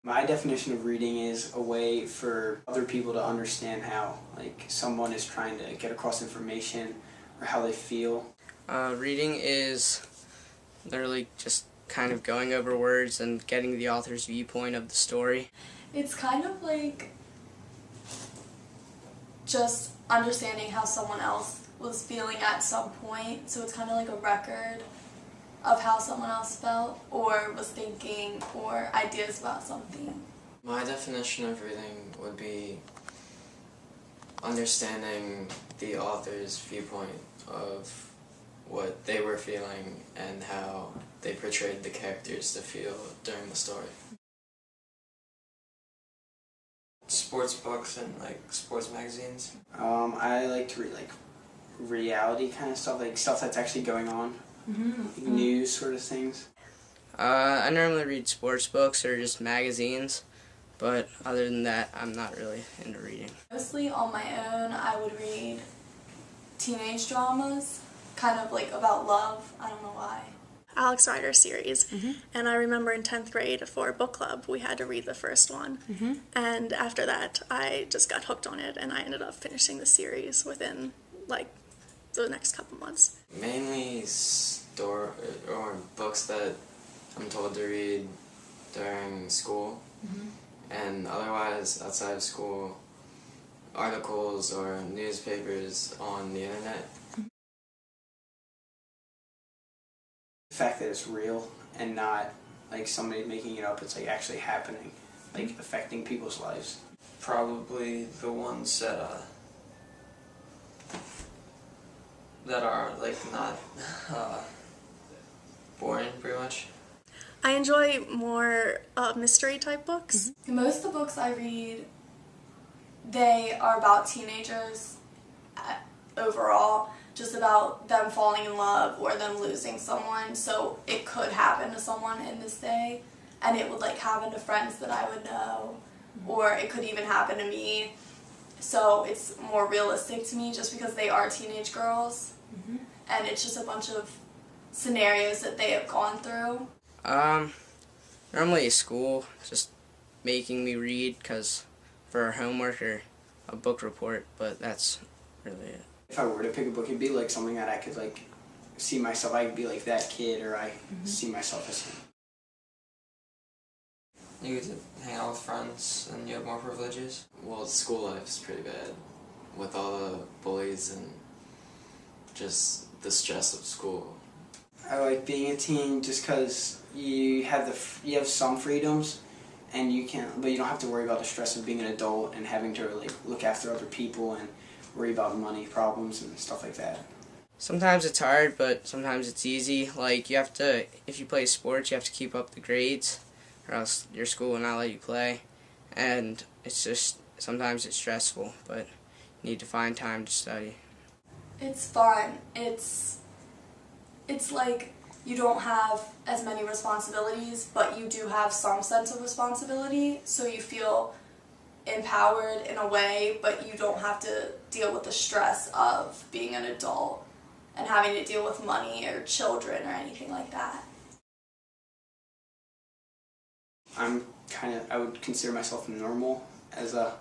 My definition of reading is a way for other people to understand how, like, someone is trying to get across information or how they feel. Reading is literally just kind of going over words and getting the author's viewpoint of the story. It's kind of like just understanding how someone else was feeling at some point, so it's kind of like a record of how someone else felt or was thinking or ideas about something. My definition of reading would be understanding the author's viewpoint of what they were feeling and how they portrayed the characters to feel during the story. Sports books and like sports magazines. I like to read like reality kind of stuff, like stuff that's actually going on, like news sort of things. I normally read sports books or just magazines, but other than that, I'm not really into reading. Mostly on my own, I would read teenage dramas, kind of like about love. I don't know why. Alex Rider series, and I remember in 10th grade for book club we had to read the first one, and after that I just got hooked on it and I ended up finishing the series within like the next couple months. Mainly or books that I'm told to read during school, and otherwise outside of school, articles or newspapers on the internet. The fact that it's real and not like somebody making it up, it's like actually happening, like affecting people's lives. Probably the ones that are like not boring, pretty much. I enjoy more mystery type books. Most of the books I read, they are about teenagers overall, just about them falling in love or them losing someone. So it could happen to someone in this day, and it would like happen to friends that I would know, or it could even happen to me. So it's more realistic to me just because they are teenage girls, and it's just a bunch of scenarios that they have gone through. Normally school just making me read for homework or a book report, but that's really it. If I were to pick a book, it'd be like something that I could like see myself. I could be like that kid, or I see myself as him. You get to hang out with friends and you have more privileges. Well, school life is pretty bad with all the bullies and just the stress of school. I like being a teen just because you have some freedoms, and but you don't have to worry about the stress of being an adult and having to like look after other people and worry about money problems and stuff like that. Sometimes it's hard, but sometimes it's easy. Like if you play sports, you have to keep up the grades, or else your school will not let you play. And it's just, sometimes it's stressful, but you need to find time to study. It's fun. It's like you don't have as many responsibilities, but you do have some sense of responsibility, so you feel empowered in a way, but you don't have to deal with the stress of being an adult and having to deal with money or children or anything like that. I would consider myself normal as a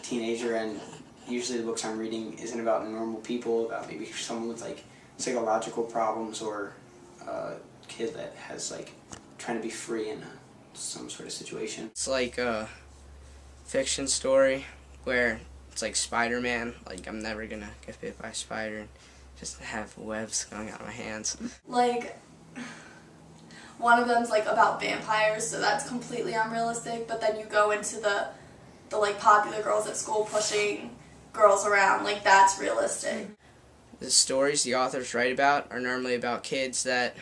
teenager, and usually the books I'm reading isn't about normal people, about maybe someone with like psychological problems or a kid that has like trying to be free in some sort of situation. It's like a fiction story where it's like Spider-Man, like I'm never gonna get bit by a spider and just have webs going out of my hands. Like, one of them's like about vampires, so that's completely unrealistic, but then you go into the like popular girls at school pushing girls around, like that's realistic. The stories the authors write about are normally about kids that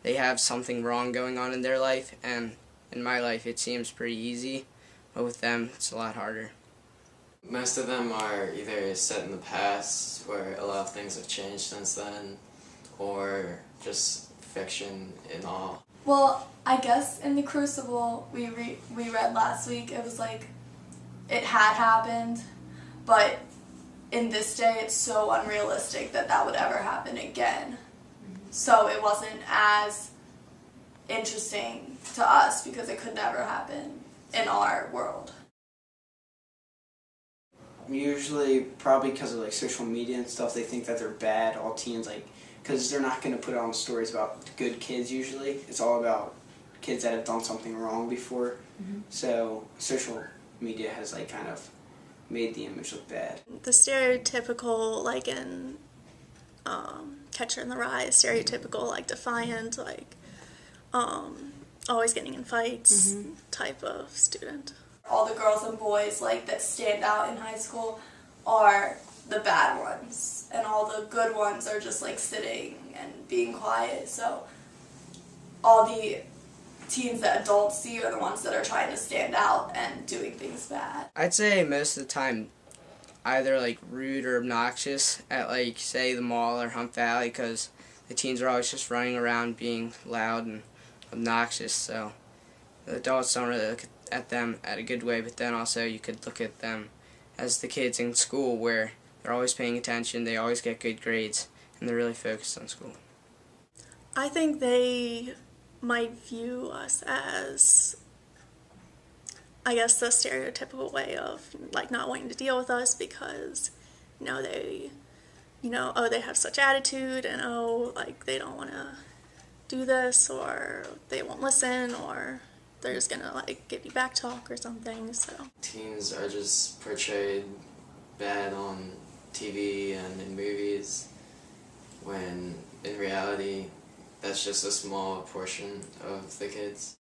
they have something wrong going on in their life, and in my life it seems pretty easy, but with them it's a lot harder. Most of them are either set in the past, where a lot of things have changed since then, or just fiction in all. Well, I guess in The Crucible we read last week, it was like it had happened, but in this day it's so unrealistic that that would ever happen again. So it wasn't as interesting to us because it could never happen in our world. Usually, probably because of like social media and stuff, they think that they're bad. All teens, like, because they're not going to put on stories about good kids. Usually, it's all about kids that have done something wrong before. So social media has like kind of made the image look bad. The stereotypical, like in Catcher in the Rye, stereotypical, like defiant, like always getting in fights type of student. All the girls and boys like that stand out in high school are the bad ones, and all the good ones are just like sitting and being quiet. So all the teens that adults see are the ones that are trying to stand out and doing things bad. I'd say most of the time either like rude or obnoxious at like say the mall or Hump Valley, because the teens are always just running around being loud and obnoxious, so the adults don't really look at them at a good way, but then also you could look at them as the kids in school where they're always paying attention, they always get good grades, and they're really focused on school. I think they might view us as, I guess, the stereotypical way of like not wanting to deal with us because, you know, they, you know, oh, they have such attitude, and oh, like they don't want to do this, or they won't listen, or they're just gonna like give you back talk or something. So Teens are just portrayed bad on TV and in movies, when in reality that's just a small portion of the kids.